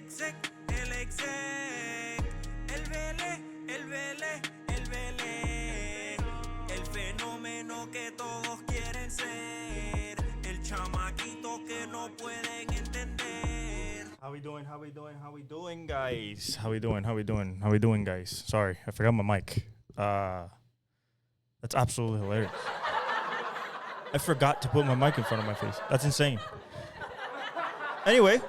el exec, el Vele, el Vele, el fenómeno que todos quieren ser, el chamaquito que no pueden entender. How we doing, guys? How we doing, guys? Sorry, I forgot my mic. That's absolutely hilarious. I forgot to put my mic in front of my face. That's insane. Anyway,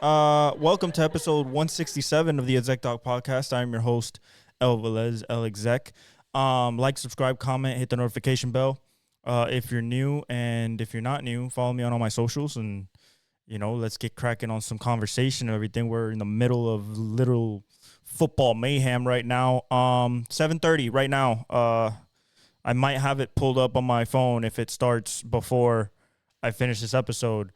welcome to episode 167 of the Exec Talk Podcast. I'm your host, El Velez, El Exec. Like, subscribe, comment, hit the notification bell if you're new, and if you're not new, follow me on all my socials, and let's get cracking on some conversation and everything. We're in the middle of literal football mayhem right now. 7:30 right now. I might have it pulled up on my phone if it starts before I finish this episode.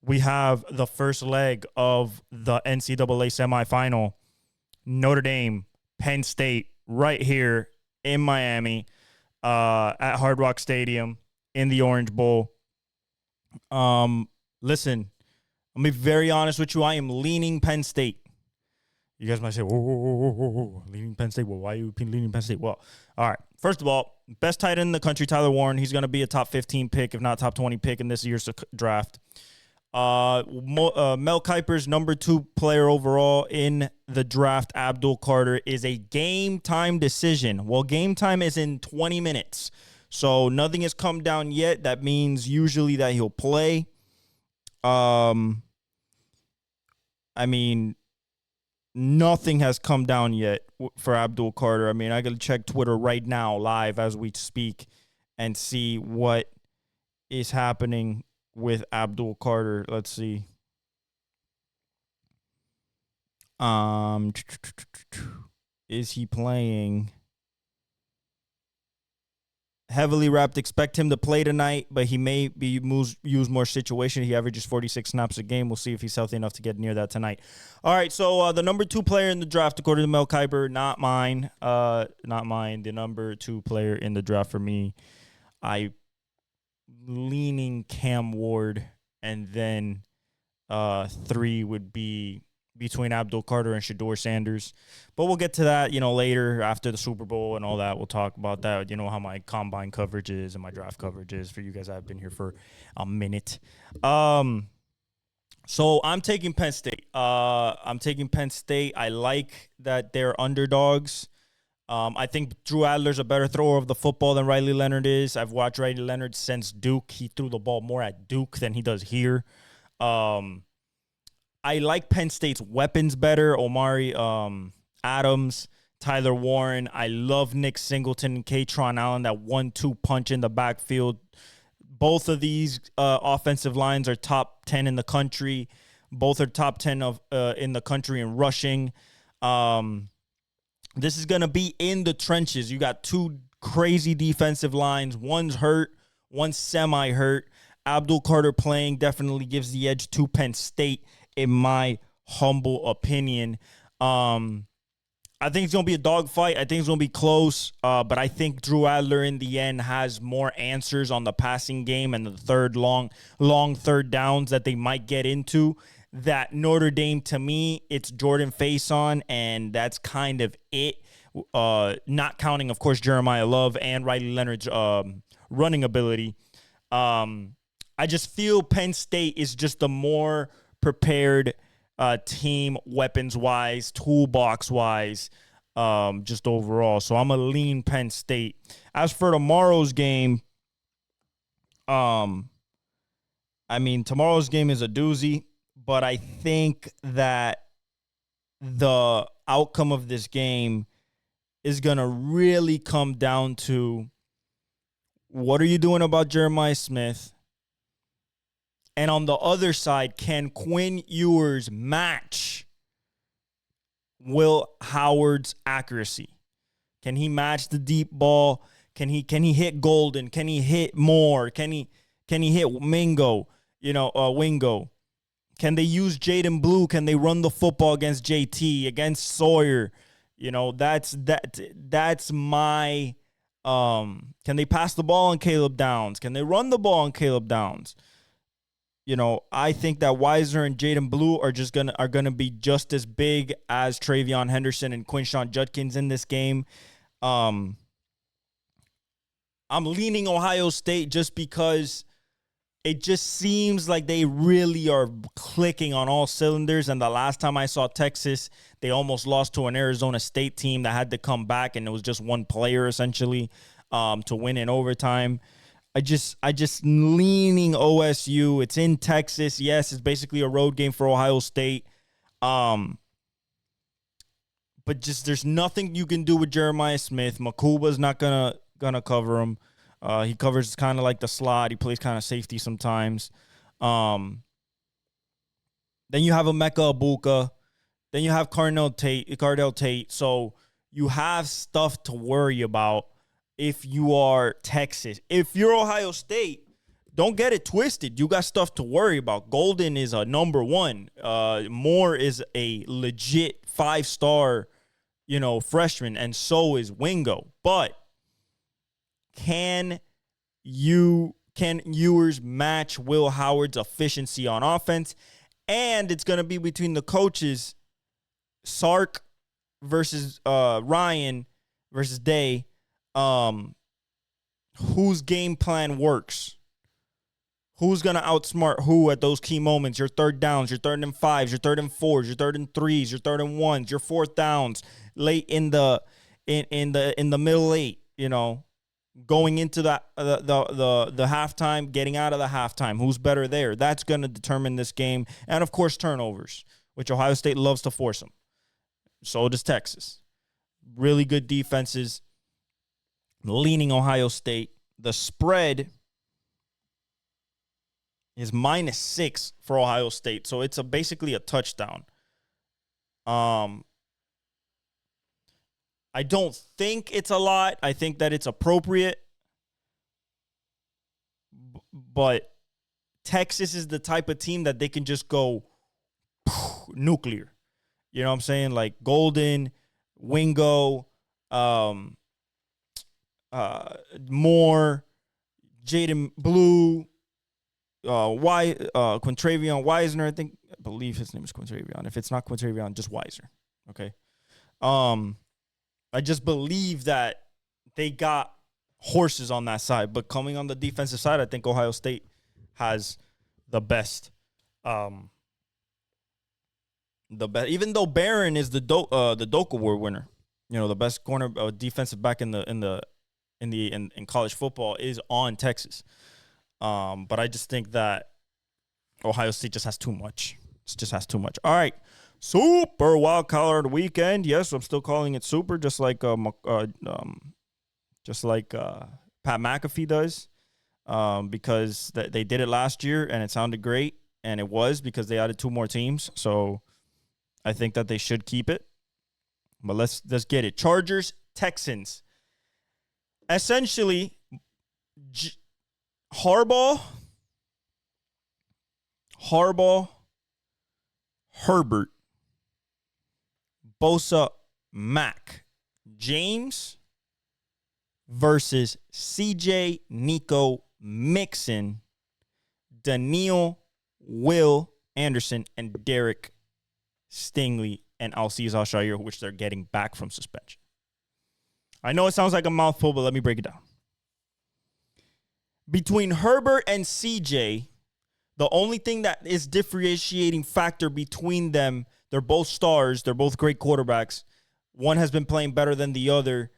We have the first leg of the NCAA semifinal, Notre Dame, Penn State, right here in Miami, at Hard Rock Stadium in the Orange Bowl. Listen, I'm going to be very honest with you. I am leaning Penn State. You guys might say, whoa, leaning Penn State. Well, why are you leaning Penn State? Well, all right. First of all, best tight end in the country, Tyler Warren. He's going to be a top 15 pick, if not top 20 pick in this year's draft. Mel Kiper's number 2 player overall in the draft, Abdul Carter, is a game time decision. Well, game time is in 20 minutes. So nothing has come down yet. That means usually that he'll play. Nothing has come down yet for Abdul Carter. I got to check Twitter right now, live as we speak, and see what is happening with Abdul Carter. Let's see. Is he playing? Heavily wrapped. Expect him to play tonight, but he may be used more situation. He averages 46 snaps a game. We'll see if he's healthy enough to get near that tonight. All right, so the number 2 player in the draft, according to Mel Kiper, not mine. The number 2 player in the draft for me, I leaning Cam Ward, and then 3 would be between Abdul Carter and Shedeur Sanders. But we'll get to that, later after the Super Bowl and all that. We'll talk about that, how my combine coverage is and my draft coverage is for you guys. I've been here for a minute. So I'm taking Penn State. I like that they're underdogs. I think Drew Adler's a better thrower of the football than Riley Leonard is. I've watched Riley Leonard since Duke. He threw the ball more at Duke than he does here. I like Penn State's weapons better. Omari Adams, Tyler Warren. I love Nick Singleton and Katron Allen, that 1-2 punch in the backfield. Both of these offensive lines are top 10 in the country. Both are top 10 in the country in rushing. This is going to be in the trenches. You got 2 crazy defensive lines. One's hurt, one's semi-hurt. Abdul Carter playing definitely gives the edge to Penn State, in my humble opinion. I think it's going to be a dogfight. I think it's going to be close. But I think Drew Adler in the end has more answers on the passing game and the long third downs that they might get into. That Notre Dame, to me, it's Jordan Faison, and that's kind of it. Not counting, of course, Jeremiah Love and Riley Leonard's running ability. I just feel Penn State is just the more prepared team, weapons-wise, toolbox-wise, just overall. So I'm going to lean Penn State. As for tomorrow's game, tomorrow's game is a doozy, but I think that the outcome of this game is going to really come down to what are you doing about Jeremiah Smith? And on the other side, can Quinn Ewers match Will Howard's accuracy? Can he match the deep ball? Can he hit Golden? Can he hit Moore? Can he hit Wingo? Wingo. Can they use Jaden Blue? Can they run the football against JT, against Sawyer? That's my can they pass the ball on Caleb Downs? Can they run the ball on Caleb Downs? I think that Weiser and Jaden Blue are gonna be just as big as Travion Henderson and Quinshon Judkins in this game. I'm leaning Ohio State just because it just seems like they really are clicking on all cylinders. And the last time I saw Texas, they almost lost to an Arizona State team that had to come back, and it was just one player essentially to win in overtime. I just leaning OSU. It's in Texas. Yes, it's basically a road game for Ohio State. But just there's nothing you can do with Jeremiah Smith. Makuba's not gonna cover him. He covers kind of like the slot. He plays kind of safety sometimes. Then you have Emeka Ibuka. Then you have Cardell Tate. So you have stuff to worry about if you are Texas. If you're Ohio State, don't get it twisted. You got stuff to worry about. Golden is a number one. Moore is a legit 5-star, freshman, and so is Wingo. But can Ewers match Will Howard's efficiency on offense? And it's going to be between the coaches, Sark versus Ryan versus Day. Whose game plan works? Who's going to outsmart who at those key moments? Your third downs, your third and fives, your third and fours, your third and threes, your third and ones, your fourth downs, late in the middle eight, going into the halftime, getting out of the halftime. Who's better there? That's going to determine this game. And, of course, turnovers, which Ohio State loves to force them. So does Texas. Really good defenses. Leaning Ohio State. The spread is -6 for Ohio State. So it's basically a touchdown. I don't think it's a lot. I think that it's appropriate. But Texas is the type of team that they can just go nuclear. You know what I'm saying? Like Golden, Wingo, Moore, Jaden Blue, Quintravion Wisner. I believe his name is Quintravion. If it's not Quintravion, just Weiser. Okay. I just believe that they got horses on that side. But coming on the defensive side, I think Ohio State has the best. Even though Barron is the Doak Award winner, the best corner defensive back in college football is on Texas. But I just think that Ohio State just has too much. It just has too much. All right. Super wild card weekend. Yes, I'm still calling it super, just like Pat McAfee does, because they did it last year and it sounded great, and it was because they added 2 more teams. So I think that they should keep it. But let's get it. Chargers, Texans. Essentially, Harbaugh, Herbert, Bosa, Mac, James versus CJ, Nico, Mixon, Daniil, Will Anderson, and Derek Stingley and Alciz Al-Shaair, which they're getting back from suspension. I know it sounds like a mouthful, but let me break it down. Between Herbert and CJ, the only thing that is differentiating factor between them, they're both stars. They're both great quarterbacks. One has been playing better than the other.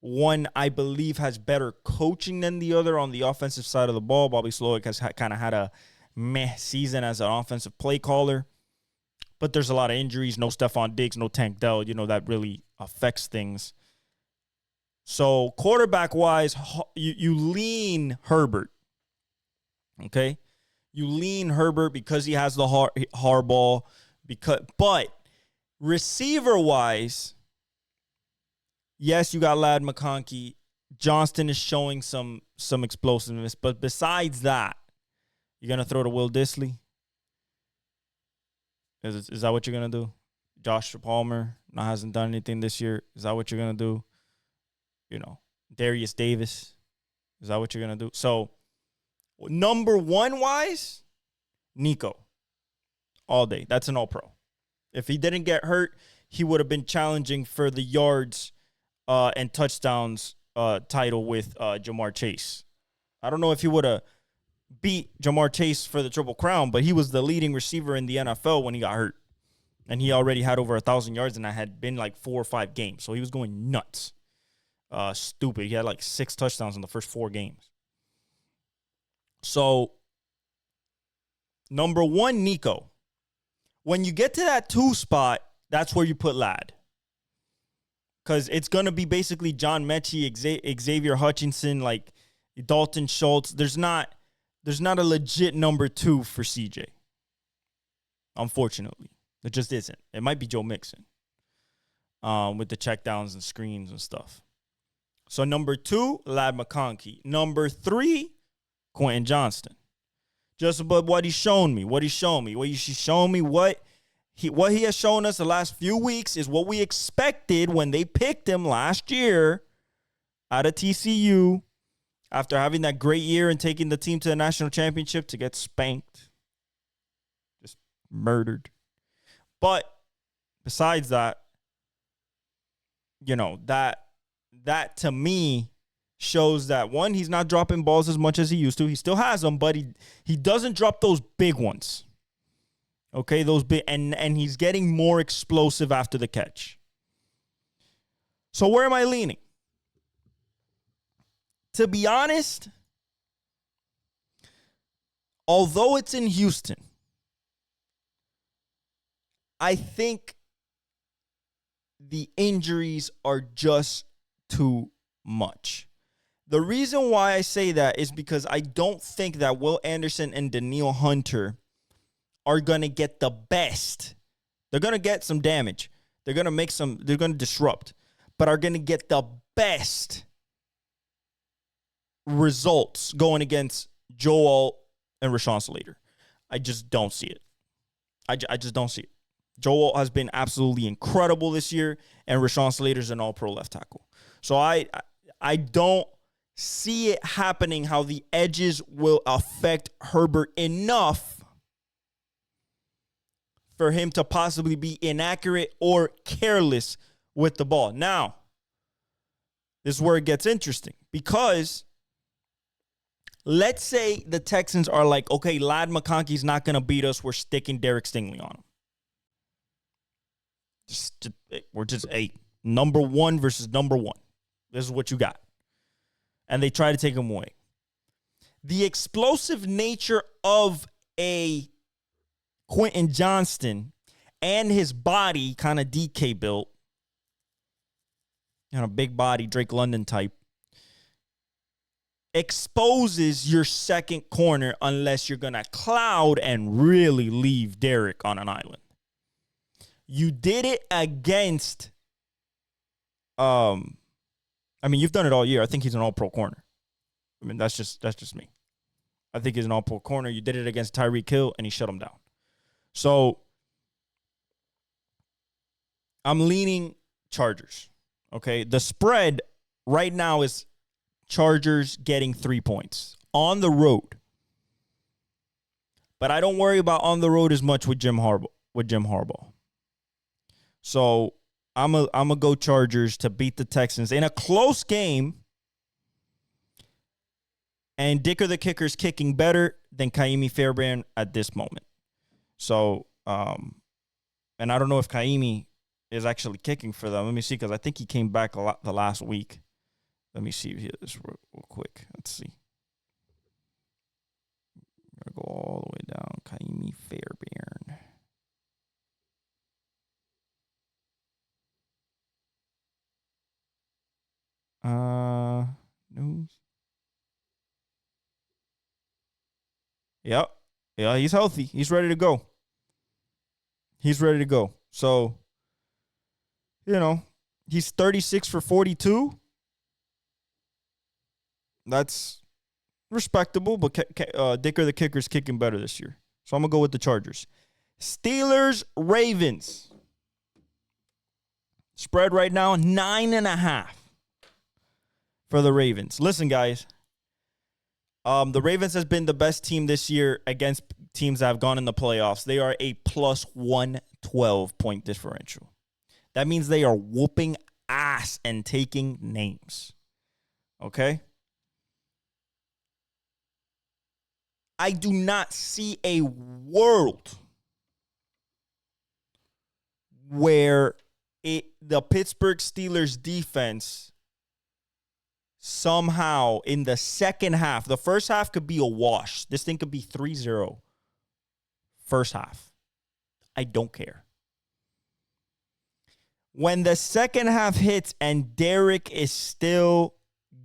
One, I believe, has better coaching than the other on the offensive side of the ball. Bobby Slowick has kind of had a meh season as an offensive play caller. But there's a lot of injuries. No Stephon Diggs, no Tank Dell. That really affects things. So quarterback-wise, you lean Herbert. Okay? You lean Herbert because he has the Harbaugh. But receiver-wise, yes, you got Ladd McConkey. Johnston is showing some explosiveness. But besides that, you're going to throw to Will Dissly? Is that what you're going to do? Josh Palmer hasn't done anything this year. Is that what you're going to do? Darius Davis. Is that what you're going to do? So, number one-wise, Nico. All day. That's an all-pro. If he didn't get hurt, he would have been challenging for the yards and touchdowns title with Jamar Chase. I don't know if he would have beat Jamar Chase for the Triple Crown, but he was the leading receiver in the NFL when he got hurt. And he already had over 1,000 yards, and I had been like 4 or 5 games. So he was going nuts. Stupid. He had like 6 touchdowns in the first 4 games. So, number 1, Nico. When you get to that 2 spot, that's where you put Lad. Because it's going to be basically John Mechie, Xavier Hutchinson, like Dalton Schultz. There's not a legit number 2 for CJ. Unfortunately. It just isn't. It might be Joe Mixon. With the checkdowns and screens and stuff. So number 2, Ladd McConkey. Number 3, Quentin Johnston. Just about what he's shown me. What he's shown me. What he has shown us the last few weeks is what we expected when they picked him last year out of TCU after having that great year and taking the team to the national championship to get spanked. Just murdered. But besides that, that to me shows that, 1, he's not dropping balls as much as he used to. He still has them, but he doesn't drop those big ones. Okay, those big, and he's getting more explosive after the catch. So where am I leaning? To be honest, although it's in Houston, I think the injuries are just too much. The reason why I say that is because I don't think that Will Anderson and Danielle Hunter are going to get the best. They're going to get some damage. They're going to disrupt, but are going to get the best results going against Joel and Rashawn Slater. I just don't see it. I just don't see it. Joel has been absolutely incredible this year, and Rashawn Slater's an all-pro left tackle. So I don't see it happening how the edges will affect Herbert enough for him to possibly be inaccurate or careless with the ball. Now, this is where it gets interesting, because let's say the Texans are like, okay, Ladd McConkey's not going to beat us. We're sticking Derek Stingley on him. We're just number 1 versus number 1. This is what you got. And they try to take him away. The explosive nature of a Quentin Johnston and his body, kind of DK built, big body, Drake London type, exposes your second corner unless you're going to cloud and really leave Derek on an island. You did it against, you've done it all year. I think he's an all-pro corner. That's just me. I think he's an all-pro corner. You did it against Tyreek Hill, and he shut him down. So, I'm leaning Chargers, okay? The spread right now is Chargers getting 3 points on the road. But I don't worry about on the road as much with Jim Harbaugh. So I'm a go Chargers to beat the Texans in a close game. And Dicker the kicker's kicking better than Kaimi Fairbairn at this moment. So, and I don't know if Kaimi is actually kicking for them. Let me see, because I think he came back a lot the last week. Let me see this real quick. Let's see. I'm going to go all the way down. Kaimi Fairbairn. News. Yep. Yeah, he's healthy. He's ready to go. So, he's 36 for 42. That's respectable, but Dicker the kicker's kicking better this year. So I'm going to go with the Chargers. Steelers, Ravens. Spread right now, 9.5 for the Ravens. Listen, guys. The Ravens has been the best team this year against teams that have gone in the playoffs. They are a plus 112 point differential. That means they are whooping ass and taking names. Okay? I do not see a world where the Pittsburgh Steelers defense somehow in the second half, the first half could be a wash. This thing could be 3-0 first half. I don't care. When the second half hits and Derek is still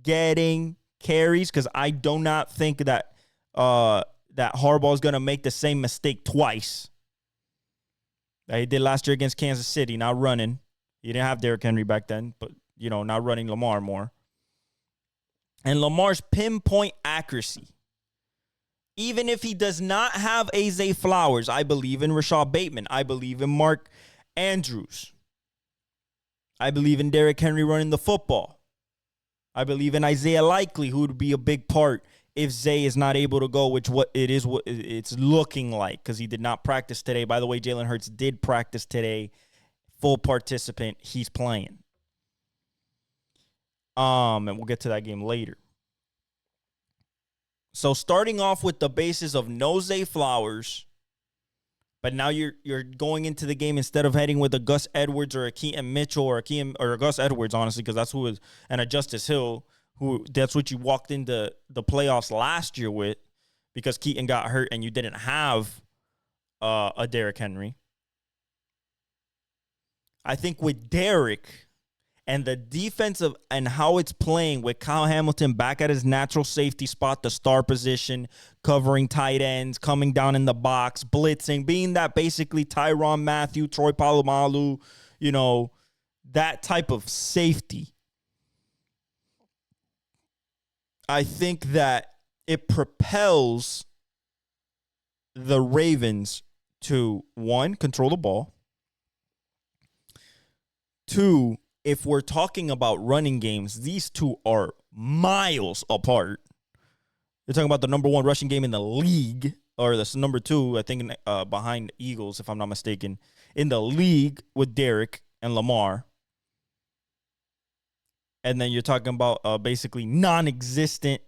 getting carries, because I do not think that that Harbaugh is going to make the same mistake twice that he did last year against Kansas City, not running. He didn't have Derrick Henry back then, but, not running Lamar more. And Lamar's pinpoint accuracy, even if he does not have Zay Flowers, I believe in Rashad Bateman. I believe in Mark Andrews. I believe in Derrick Henry running the football. I believe in Isaiah Likely, who would be a big part if Zay is not able to go, which what it's looking like, because he did not practice today. By the way, Jalen Hurts did practice today. Full participant. He's playing. And we'll get to that game later. So starting off with the basis of no Zay Flowers, but now you're going into the game instead of heading with a Gus Edwards or a Keaton Mitchell or a Gus Edwards, honestly, because that's who is, and a Justice Hill, who that's what you walked into the playoffs last year with, because Keaton got hurt and you didn't have a Derrick Henry. I think with Derrick and the defensive and how it's playing with Kyle Hamilton back at his natural safety spot, the star position, covering tight ends, coming down in the box, blitzing, being that basically Tyrann Mathieu, Troy Polamalu, that type of safety. I think that it propels the Ravens to, one, control the ball. Two, if we're talking about running games, these two are miles apart. You're talking about the number one rushing game in the league, or the number two, I think, behind Eagles, if I'm not mistaken, in the league with Derrick and Lamar. And then you're talking about basically non-existent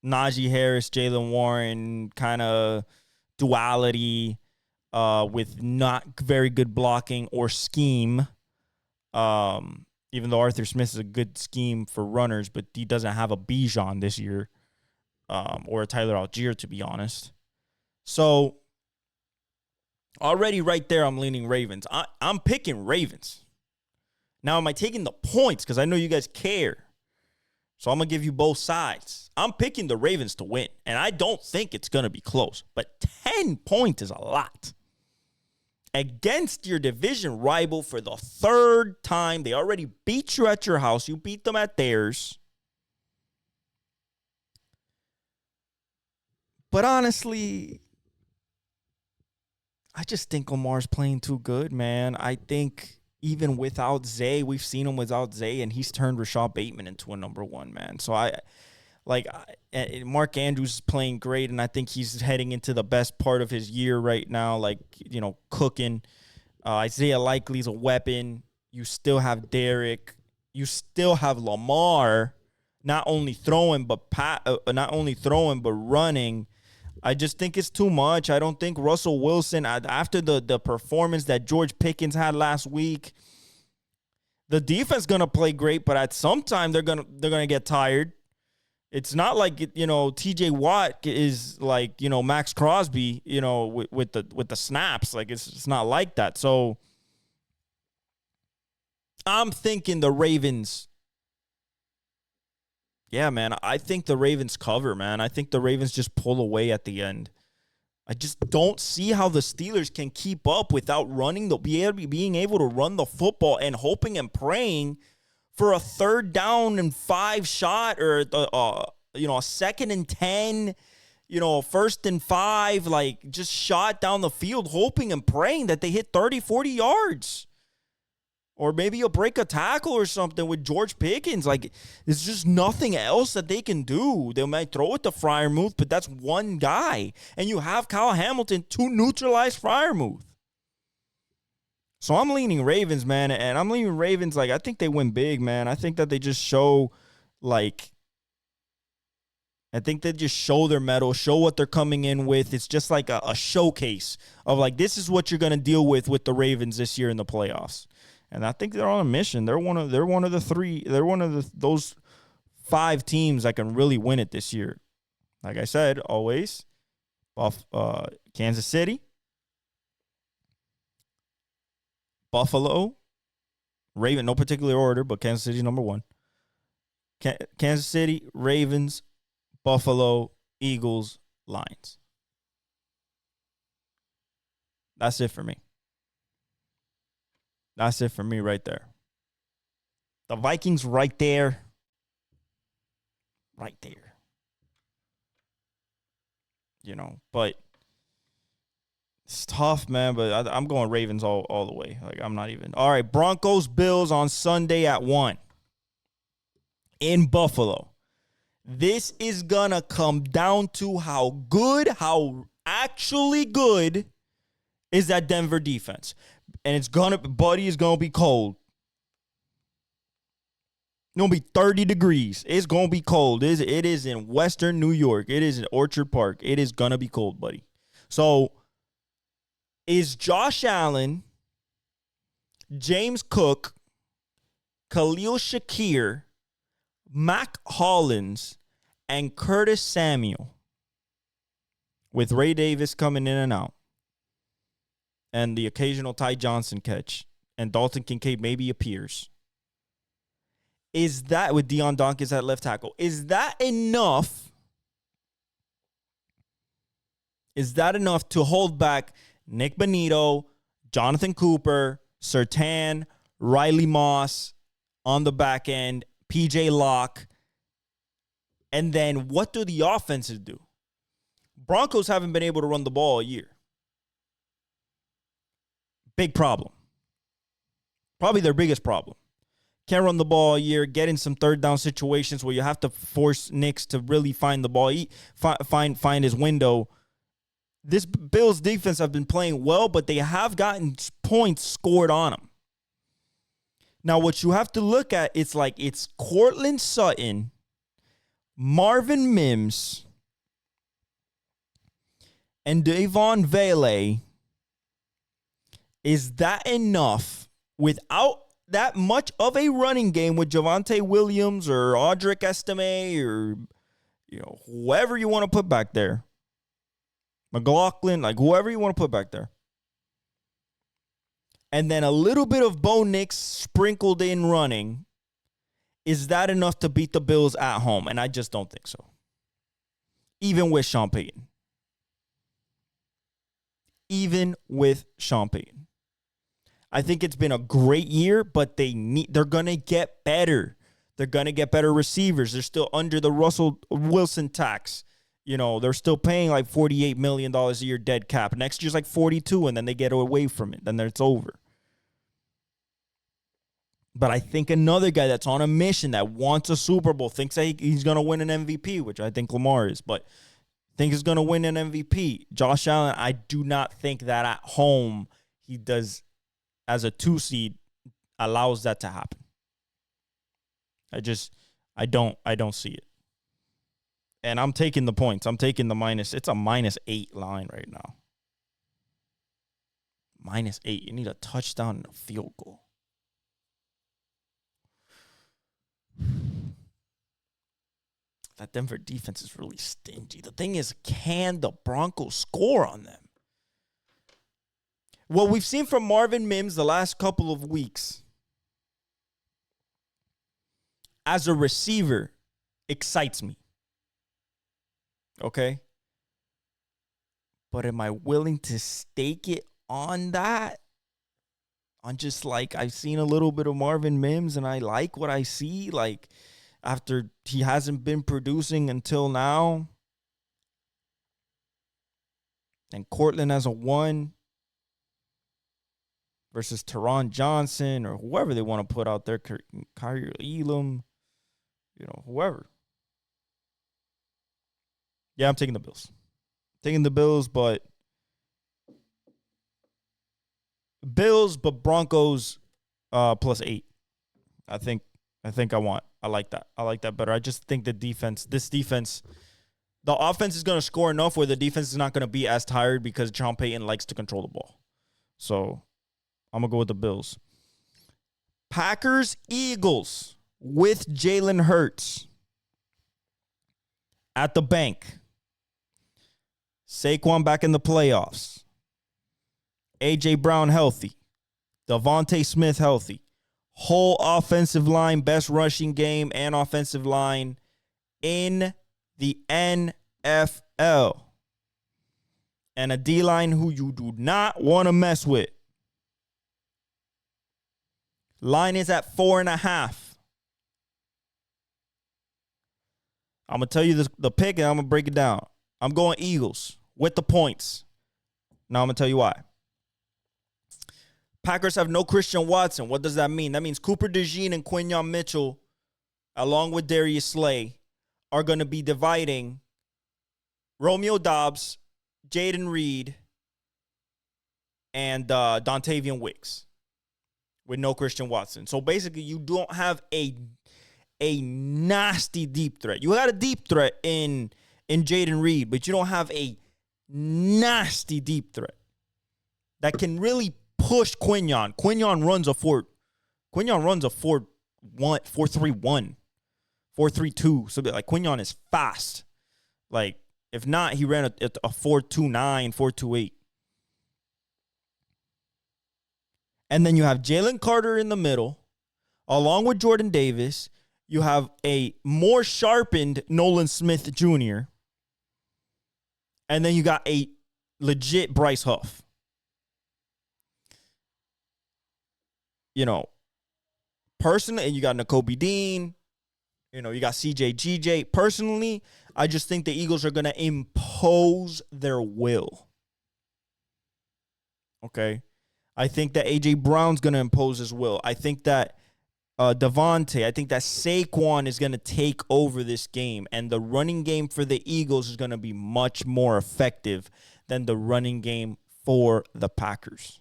Najee Harris, Jaylen Warren kind of duality with not very good blocking or scheme. Even though Arthur Smith is a good scheme for runners, but he doesn't have a Bijan this year, or a Tyler Algier, to be honest. So already right there, I'm leaning Ravens. I'm picking Ravens. Now, am I taking the points? Because I know you guys care. So I'm going to give you both sides. I'm picking the Ravens to win, and I don't think it's going to be close. But 10 points is a lot. Against your division rival for the third time. They already beat you at your house. You beat them at theirs. But honestly, I just think Lamar's playing too good, man. I think even without Zay, we've seen him without Zay, and he's turned Rashad Bateman into a number one, man. So Mark Andrews is playing great, and I think he's heading into the best part of his year right now, cooking. Isaiah Likely's a weapon. You still have Derrick. You still have Lamar, not only throwing but running. I just think it's too much. I don't think Russell Wilson, after the performance that George Pickens had last week, the defense is gonna play great, but at some time they're gonna get tired. It's not like TJ Watt is like Max Crosby with the snaps. Like it's not like that. So I'm thinking the Ravens. Yeah, man, I think the Ravens cover, man. I think the Ravens just pull away at the end. I just don't see how the Steelers can keep up without being able to run the football and hoping and praying for a 3rd down and 5 shot, or a 2nd and 10, 1st and 5, like just shot down the field, hoping and praying that they hit 30, 40 yards. Or maybe you'll break a tackle or something with George Pickens. Like, there's just nothing else that they can do. They might throw it to Freiermuth, but that's one guy. And you have Kyle Hamilton to neutralize Freiermuth. So I'm leaning Ravens, man. And I'm leaning Ravens. Like, I think they win big, man. I think that they just show, like, I think they just show their mettle, show what they're coming in with. It's just like a showcase of, like, this is what you're going to deal with the Ravens this year in the playoffs. And I think they're on a mission. They're one of the three. They're one of those 5 teams that can really win it this year. Like I said, always, Kansas City, Buffalo, Raven, no particular order, but Kansas City's number 1. Kansas City, Ravens, Buffalo, Eagles, Lions. That's it for me. That's it for me right there. The Vikings right there. Right there. You know, but it's tough, man. But I'm going Ravens all the way. Like, I'm not even. All right, Broncos, Bills on Sunday at 1 in Buffalo. This is going to come down to how actually good is that Denver defense. And Buddy is going to be cold. It's going to be 30 degrees. It's going to be cold. It is in Western New York. It is in Orchard Park. It is going to be cold, buddy. So, is Josh Allen, James Cook, Khalil Shakir, Mac Hollins, and Curtis Samuel, with Ray Davis coming in and out, and the occasional Ty Johnson catch, and Dalton Kincaid maybe appears. Is that, with Deion Dawkins at left tackle, is that enough? Is that enough to hold back Nick Bonito, Jonathan Cooper, Surtain, Riley Moss on the back end, PJ Locke? And then what do the offenses do? Broncos haven't been able to run the ball all year. Big problem. Probably their biggest problem. Can't run the ball all year, get in some third down situations where you have to force Nix to really find the ball, find his window. This Bills defense have been playing well, but they have gotten points scored on them. Now, what you have to look at, it's Courtland Sutton, Marvin Mims, and Davon Vele. Is that enough without that much of a running game with Javonte Williams or Audric Estime or, whoever you want to put back there? McLaughlin, like whoever you want to put back there. And then a little bit of Bo Nix sprinkled in running. Is that enough to beat the Bills at home? And I just don't think so. Even with Sean Payton. Even with Sean Payton. I think it's been a great year, but they're going to get better. They're going to get better receivers. They're still under the Russell Wilson tax. They're still paying like $48 million a year dead cap. Next year's like 42, and then they get away from it. Then it's over. But I think another guy that's on a mission that wants a Super Bowl, thinks that he's going to win an MVP, which I think Lamar is, but thinks he's going to win an MVP. Josh Allen, I do not think that at home he does, as a 2 seed, allows that to happen. I don't see it. And I'm taking the points. I'm taking the minus. It's a -8 line right now. -8. You need a touchdown and a field goal. That Denver defense is really stingy. The thing is, can the Broncos score on them? What we've seen from Marvin Mims the last couple of weeks as a receiver excites me. Okay? But am I willing to stake it on that? On just I've seen a little bit of Marvin Mims and I like what I see. After he hasn't been producing until now. And Cortland has a 1. versus Teron Johnson or whoever they want to put out there, Kyrie Elam, whoever. Yeah, I'm taking the Bills. But Broncos +8. I like that. I like that better. I just think the defense, the offense is going to score enough where the defense is not going to be as tired because Sean Payton likes to control the ball. So I'm going to go with the Bills. Packers, Eagles with Jalen Hurts at the bank. Saquon back in the playoffs. A.J. Brown healthy. Devontae Smith healthy. Whole offensive line, best rushing game and offensive line in the NFL. And a D-line who you do not want to mess with. Line is at 4.5. I'm going to tell you the pick, and I'm going to break it down. I'm going Eagles with the points. Now I'm going to tell you why. Packers have no Christian Watson. What does that mean? That means Cooper DeJean and Quinyon Mitchell, along with Darius Slay, are going to be dividing Romeo Doubs, Jaden Reed, and Dontavian Wicks with no Christian Watson. So basically, you don't have a nasty deep threat. You got a deep threat in Jaden Reed, but you don't have a nasty deep threat that can really push Quinyon. Quinyon runs a 4.31, 4.32. So like Quinyon is fast. Like if not, he ran a 4.29, 4.28. And then you have Jalen Carter in the middle, along with Jordan Davis. You have a more sharpened Nolan Smith Jr. And then you got a legit Bryce Huff. Personally, and you got Nakobe Dean. You got CJ GJ. Personally, I just think the Eagles are going to impose their will. Okay? I think that A.J. Brown's going to impose his will. I think that Devontae, I think that Saquon is going to take over this game. And the running game for the Eagles is going to be much more effective than the running game for the Packers.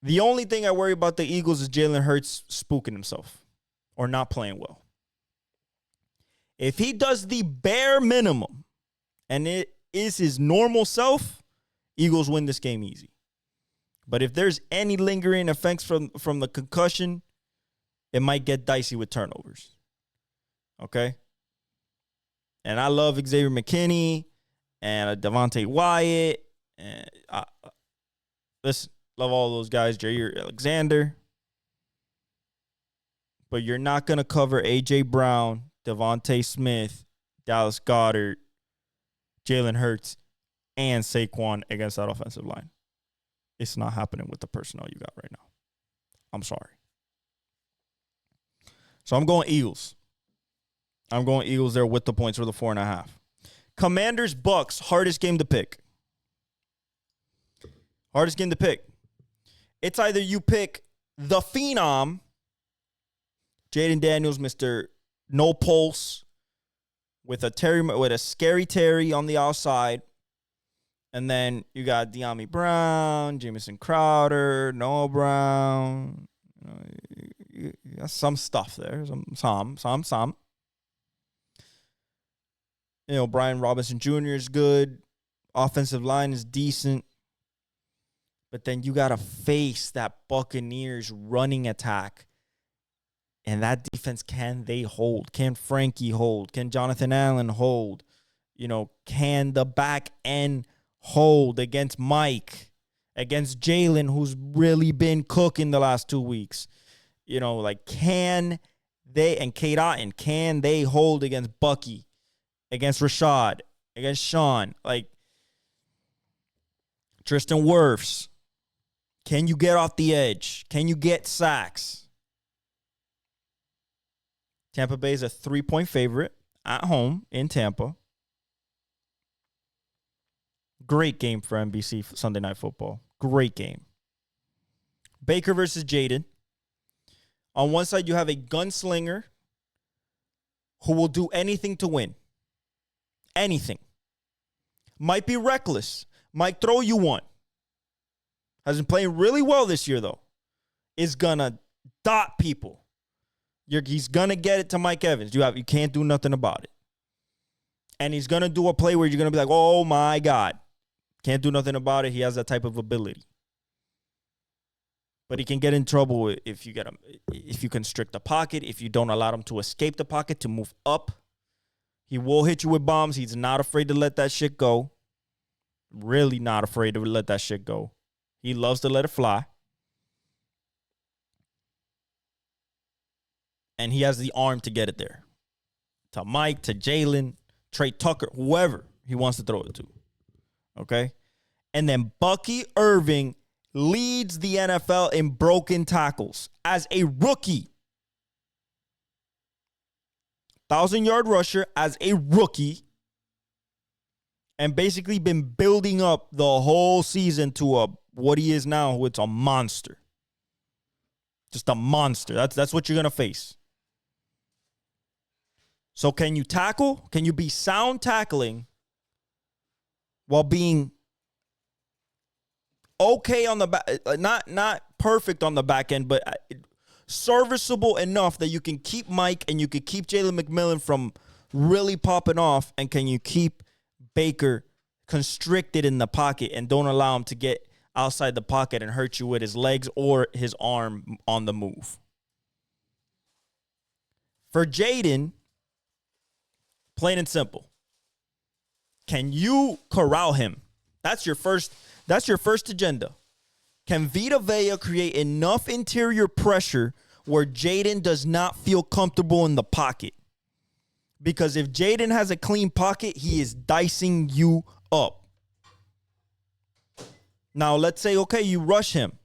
The only thing I worry about the Eagles is Jalen Hurts spooking himself or not playing well. If he does the bare minimum and it is his normal self, Eagles win this game easy. But if there's any lingering effects from the concussion, it might get dicey with turnovers. Okay? And I love Xavier McKinney and Devontae Wyatt. And listen, love all those guys, Jair Alexander. But you're not going to cover A.J. Brown, Devontae Smith, Dallas Goedert, Jalen Hurts, and Saquon against that offensive line. It's not happening with the personnel you got right now. I'm sorry. So I'm going Eagles. I'm going Eagles there with the points for the 4.5. Commanders, Bucks, hardest game to pick. Hardest game to pick. It's either you pick the Phenom, Jaden Daniels, Mr. No Pulse, with a scary Terry on the outside. And then you got De'Ami Brown, Jamison Crowder, Noah Brown. You got some stuff there. Some. Brian Robinson Jr. is good. Offensive line is decent. But then you got to face that Buccaneers running attack. And that defense, can they hold? Can Frankie hold? Can Jonathan Allen hold? Can the back end hold against Mike, against Jalen, who's really been cooking the last 2 weeks? Can they, and Kate Otten, can they hold against Bucky, against Rashad, against Sean? Tristan Wirfs. Can you get off the edge? Can you get sacks? Tampa Bay is a 3-point favorite at home in Tampa. Great game for NBC Sunday Night Football. Great game. Baker versus Jaden. On one side, you have a gunslinger who will do anything to win. Anything. Might be reckless. Might throw you one. Has been playing really well this year, though. Is going to dot people. He's going to get it to Mike Evans. You can't do nothing about it. And he's going to do a play where you're going to be like, oh, my God. Can't do nothing about it. He has that type of ability. But he can get in trouble if you constrict the pocket, if you don't allow him to escape the pocket, to move up. He will hit you with bombs. He's not afraid to let that shit go. Really not afraid to let that shit go. He loves to let it fly. And he has the arm to get it there. To Mike, to Jalen, Trey Tucker, whoever he wants to throw it to. Okay? And then Bucky Irving leads the NFL in broken tackles as a rookie. 1,000-yard rusher as a rookie. And basically been building up the whole season to what he is now. It's a monster. Just a monster. That's what you're going to face. So can you tackle? Can you be sound tackling while being okay on the back, not perfect on the back end, but serviceable enough that you can keep Mike and you can keep Jalen McMillan from really popping off, and can you keep Baker constricted in the pocket and don't allow him to get outside the pocket and hurt you with his legs or his arm on the move. For Jaden, plain and simple, can you corral him? That's your first agenda. Can Vita Vea create enough interior pressure where Jaden does not feel comfortable in the pocket? Because if Jaden has a clean pocket, he is dicing you up. Now, let's say, okay, you rush him.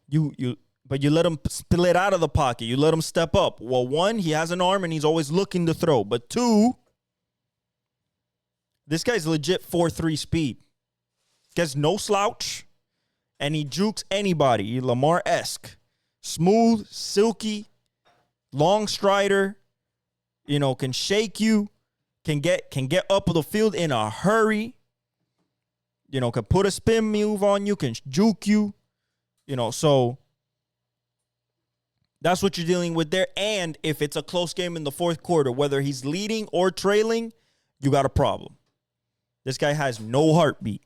But you let him split out of the pocket. You let him step up. Well, one, he has an arm and he's always looking to throw. But two, this guy's legit 4.3 speed. Gets no slouch, and he jukes anybody. Lamar-esque. Smooth, silky, long strider, can shake you, can get up the field in a hurry, can put a spin move on you, can juke you, so that's what you're dealing with there. And if it's a close game in the fourth quarter, whether he's leading or trailing, you got a problem. This guy has no heartbeat.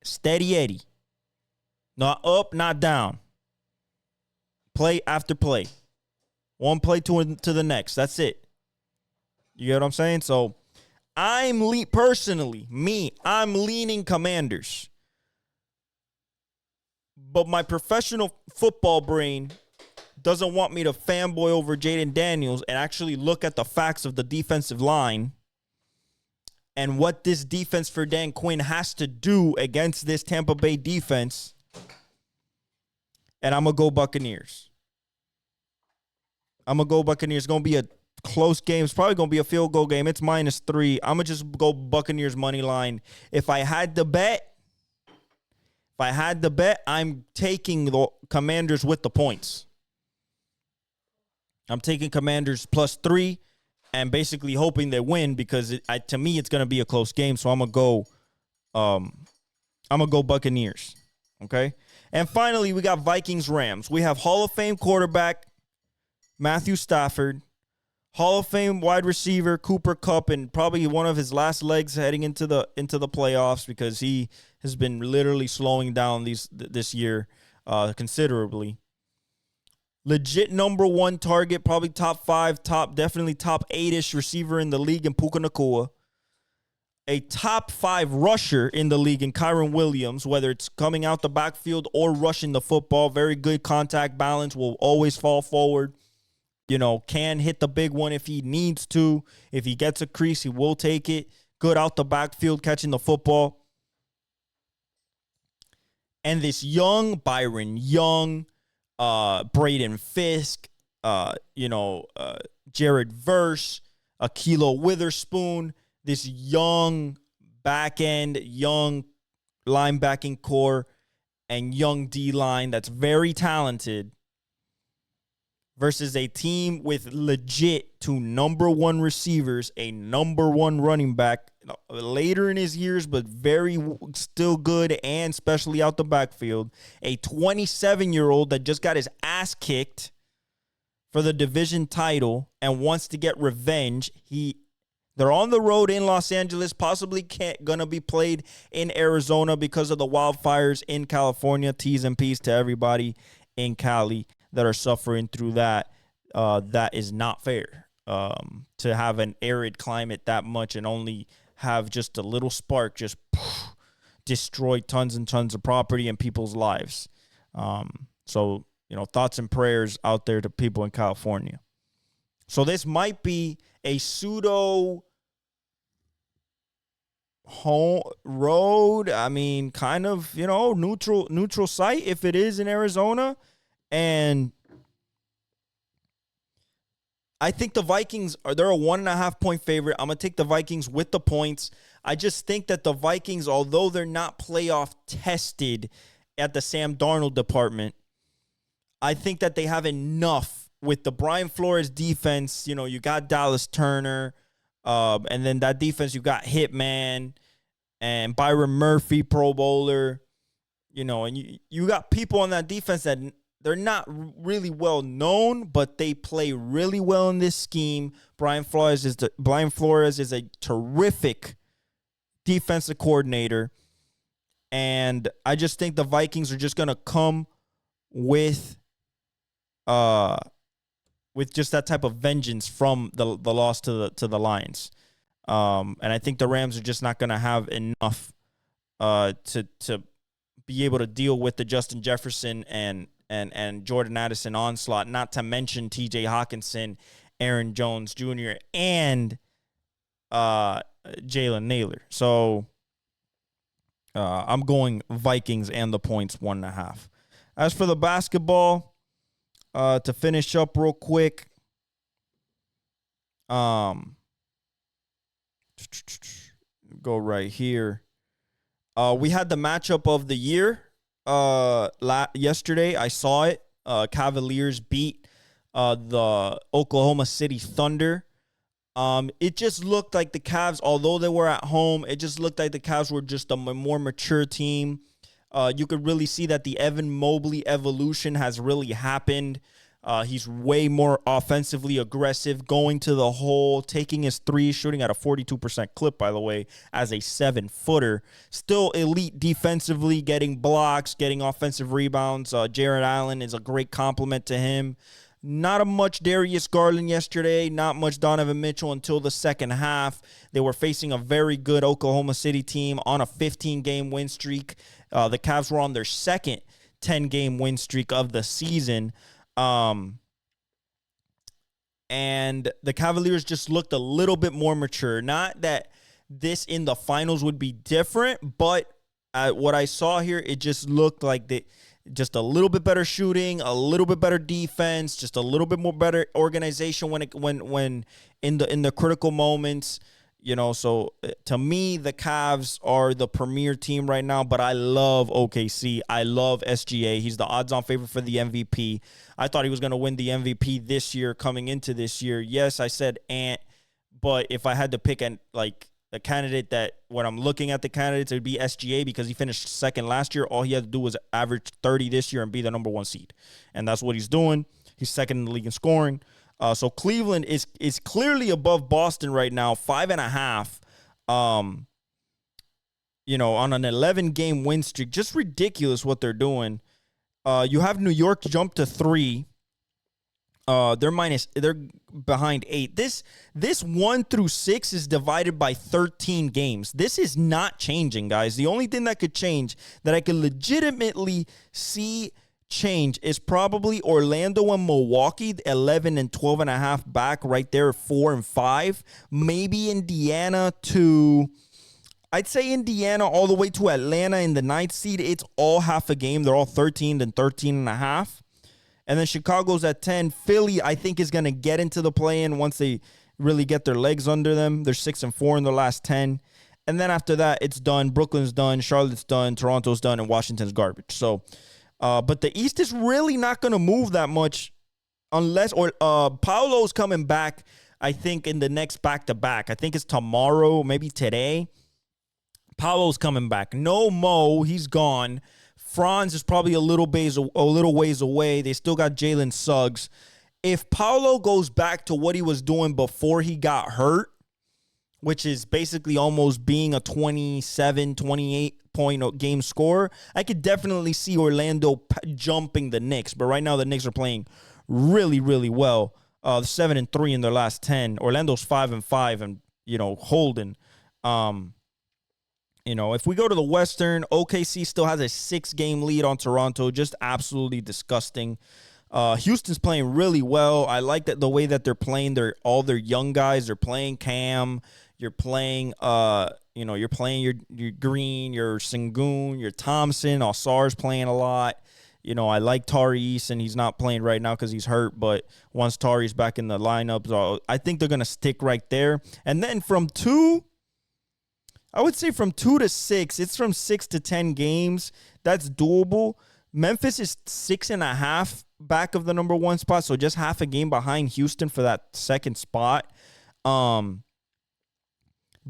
Steady Eddie. Not up, not down. Play after play. One play to the next. That's it. You get what I'm saying? So I'm leaning Commanders. But my professional football brain doesn't want me to fanboy over Jaden Daniels and actually look at the facts of the defensive line and what this defense for Dan Quinn has to do against this Tampa Bay defense. And I'm going to go Buccaneers. It's going to be a close game. It's probably going to be a field goal game. It's -3. I'm going to just go Buccaneers money line. If I had to bet, I'm taking the Commanders with the points. I'm taking Commanders +3 and basically hoping they win because to me it's going to be a close game. So I'm going to go Buccaneers. Okay? And finally, we got Vikings-Rams. We have Hall of Fame quarterback Matthew Stafford, Hall of Fame wide receiver Cooper Kupp, and probably one of his last legs heading into the playoffs because he has been literally slowing down this year considerably. Legit number one target, probably top 5, definitely top 8-ish receiver in the league in Puka Nacua. A top 5 rusher in the league in Kyron Williams, whether it's coming out the backfield or rushing the football. Very good contact balance, will always fall forward. Can hit the big one if he needs to. If he gets a crease, he will take it. Good out the backfield, catching the football. And this young Byron Young, Braden Fisk, Jared Verse, Akilo Witherspoon, this young back end, young linebacking core, and young D-line that's very talented versus a team with legit 2 number 1 receivers, a number 1 running back later in his years, but very still good and especially out the backfield, a 27-year-old that just got his ass kicked for the division title and wants to get revenge. They're on the road in Los Angeles, possibly gonna be played in Arizona because of the wildfires in California. T's and P's to everybody in Cali that are suffering through that. That is not fair to have an arid climate that much and only have just a little spark just destroy tons and tons of property and people's lives. So, thoughts and prayers out there to people in California. So this might be a pseudo home road. I mean, kind of, neutral site if it is in Arizona. And I think the Vikings they're a 1.5 point favorite. I'm going to take the Vikings with the points. I just think that the Vikings, although they're not playoff tested at the Sam Darnold department, I think that they have enough with the Brian Flores defense. You got Dallas Turner, and then that defense, you got Hitman and Byron Murphy, Pro Bowler, and you got people on that defense that they're not really well known, but they play really well in this scheme. Brian Flores is a terrific defensive coordinator, and I just think the Vikings are just gonna come with just that type of vengeance from the loss to the Lions, and I think the Rams are just not gonna have enough to be able to deal with the Justin Jefferson and Jordan Addison onslaught, not to mention TJ Hawkinson, Aaron Jones Jr., and Jalen Naylor. So I'm going Vikings and the points 1.5. As for the basketball, to finish up real quick, go right here. We had the matchup of the year. Yesterday, I saw it. Cavaliers beat the Oklahoma City Thunder. It just looked like the Cavs, although they were at home, it just looked like the Cavs were just a more mature team. You could really see that the Evan Mobley evolution has really happened. He's way more offensively aggressive, going to the hole, taking his three, shooting at a 42% clip, by the way, as a 7-footer. Still elite defensively, getting blocks, getting offensive rebounds. Jared Allen is a great compliment to him. Not a much Darius Garland yesterday, not much Donovan Mitchell until the second half. They were facing a very good Oklahoma City team on a 15-game win streak. The Cavs were on their second 10-game win streak of the season. And the Cavaliers just looked a little bit more mature. Not that this in the finals would be different, but what I saw here, it just looked like just a little bit better shooting, a little bit better defense, just a little bit more better organization when in the critical moments. So to me, the Cavs are the premier team right now, but I love OKC. I love SGA. He's the odds-on favorite for the MVP. I thought he was going to win the MVP this year, coming into this year. Yes, I said Ant, but if I had to pick a candidate that when I'm looking at the candidates, it would be SGA because he finished second last year. All he had to do was average 30 this year and be the number 1 seed. And that's what he's doing. He's second in the league in scoring. So Cleveland is clearly above Boston right now, 5.5. On an 11-game win streak, just ridiculous what they're doing. You have New York jump to 3. They're behind 8. This 1 through 6 is divided by 13 games. This is not changing, guys. The only thing that could change, that I could legitimately see change, is probably Orlando and Milwaukee, 11 and 12.5 back right there, 4 and 5. Maybe Indiana I'd say Indiana all the way to Atlanta in the 9th seed. It's all half a game. They're all 13 and 13.5. And then Chicago's at 10. Philly, I think, is going to get into the play-in once they really get their legs under them. They're 6 and 4 in their last 10. And then after that, it's done. Brooklyn's done. Charlotte's done. Toronto's done. And Washington's garbage. So, but the East is really not going to move that much unless, Paolo's coming back, I think, in the next back-to-back. I think it's tomorrow, maybe today. Paolo's coming back. No Mo. He's gone. Franz is probably a little ways away. They still got Jalen Suggs. If Paolo goes back to what he was doing before he got hurt, which is basically almost being a 27, 28-point game scorer, I could definitely see Orlando jumping the Knicks. But right now, the Knicks are playing really, really well. 7-3 in their last 10. Orlando's 5-5 and, holding. If we go to the Western, OKC still has a 6-game lead on Toronto. Just absolutely disgusting. Houston's playing really well. I like the way that they're playing. All their young guys. They're playing Cam. You're playing, you're playing your Green, your Sengun, your Thompson. Alsar's playing a lot. I like Tari Eason. He's not playing right now because he's hurt. But once Tari's back in the lineup, so I think they're going to stick right there. And then from 2 to 6, it's from 6 to 10 games. That's doable. Memphis is 6.5 back of the number 1 spot, so just half a game behind Houston for that second spot.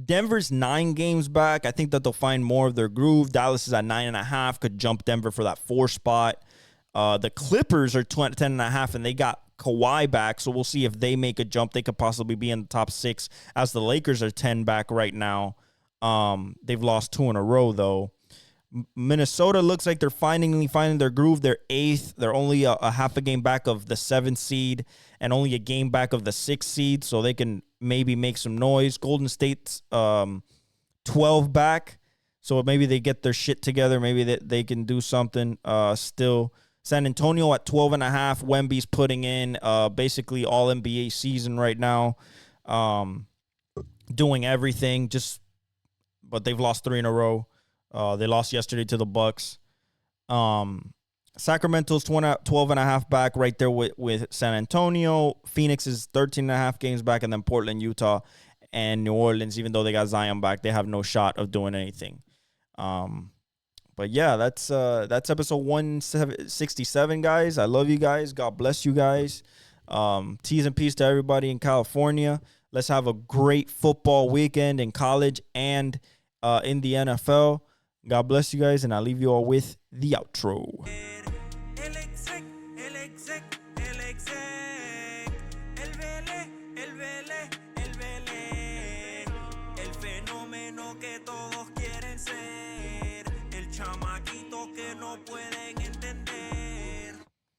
Denver's 9 games back. I think that they'll find more of their groove. Dallas is at 9.5, could jump Denver for that 4 spot. The Clippers are 10.5, and they got Kawhi back, so we'll see if they make a jump. They could possibly be in the top 6, as the Lakers are 10 back right now. They've lost 2 in a row, though. Minnesota looks like they're finally finding their groove. They're 8th. They're only a half a game back of the 7th seed and only a game back of the 6th seed, so they can maybe make some noise. Golden State's 12 back, so maybe they get their shit together. Maybe they can do something still. San Antonio at 12.5. Wemby's putting in basically all NBA season right now, doing everything. But they've lost 3 in a row. They lost yesterday to the Bucks. Sacramento's 12.5 back right there with San Antonio. Phoenix is 13.5 games back, and then Portland, Utah, and New Orleans, even though they got Zion back, they have no shot of doing anything. But yeah, that's episode 167, guys. I love you guys. God bless you guys. T's and P's to everybody in California. Let's have a great football weekend in college and in the NFL. God bless you guys, and I'll leave you all with the outro.